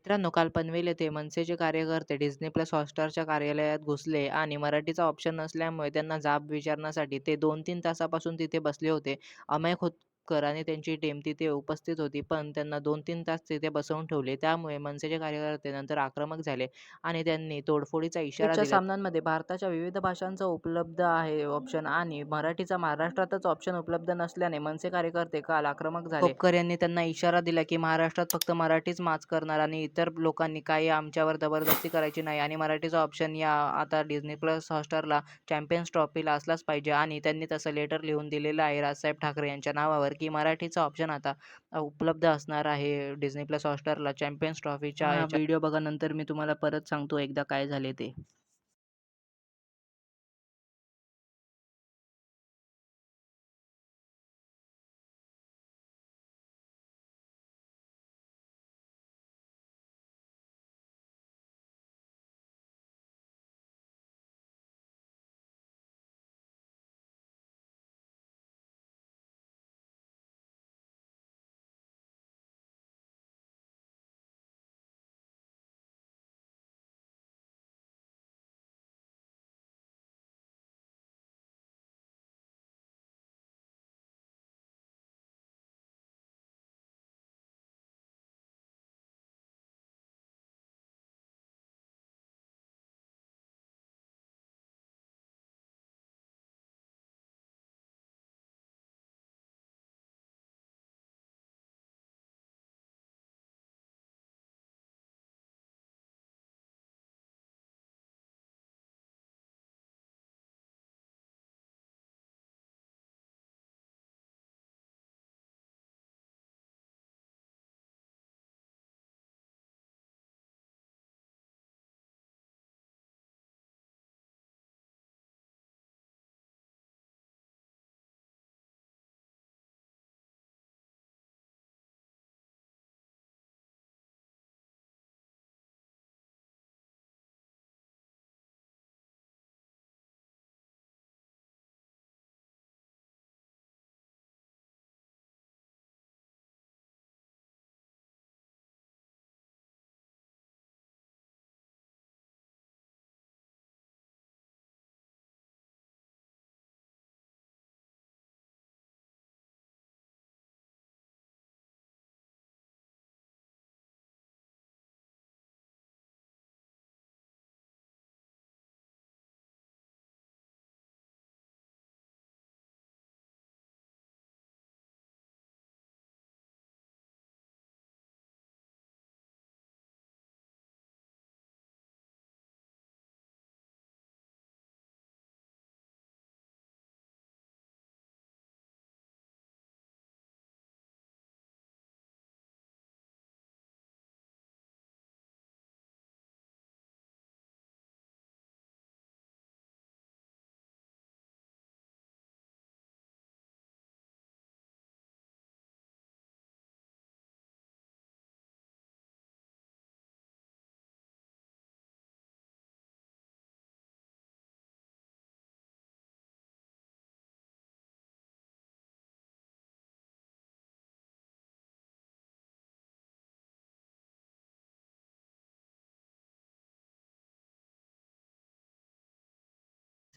मित्रांनो, काल पनवेल येथे मनसेचे कार्यकर्ते डिझनी प्लस हॉटस्टारच्या कार्यालयात घुसले आणि मराठीचा ऑप्शन नसल्यामुळे त्यांना जाब विचारण्यासाठी ते 2-3 तासापासून तिथे बसले होते. अमय खोतकर आणि त्यांची टीम तिथे उपस्थित होती, पण त्यांना 2-3 तास तिथे बसवून ठेवले. त्यामुळे मनसेचे कार्यकर्ते नंतर आक्रमक झाले आणि त्यांनी तोडफोडीचा इशारा क्रिकेटच्या दिला. सामन्यांमध्ये भारताच्या विविध भाषांचा उपलब्ध आहे ऑप्शन आणि मराठीचा महाराष्ट्रातच ऑप्शन उपलब्ध नसल्याने मनसे कार्यकर्ते काल आक्रमक झाले. खोपकर यांनी त्यांना इशारा दिला, की महाराष्ट्रात फक्त मराठीच माच करणार आणि इतर लोकांनी काही आमच्यावर जबरदस्ती करायची नाही आणि मराठीचा ऑप्शन या आता डिझनी प्लस हॉटस्टारला चॅम्पियन्स ट्रॉफीला असलाच पाहिजे आणि त्यांनी तसं लेटर लिहून दिलेलं आहे राजसाहेब ठाकरे यांच्या नावावर, की मराठीचा ऑप्शन आता उपलब्ध असणार आहे डिझनी प्लस हॉटस्टारला चॅम्पियन्स ट्रॉफीच्या हा ह्याच्या. व्हिडिओ बघा, नंतर मी तुम्हाला परत सांगतो एकदा काय झाले ते.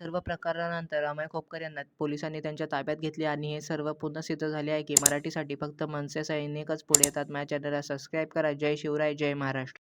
सर्व प्रकारानंतर अमय खोपकर यांना पोलिसांनी त्यांच्या ताब्यात घेतले आणि हे सर्व पुन्हा सिद्ध झाले आहे, की मराठीसाठी फक्त मनसे सैनिकच पुढे येतात. माझ्या चॅनलला सबस्क्राईब करा. जय शिवराय, जय महाराष्ट्र.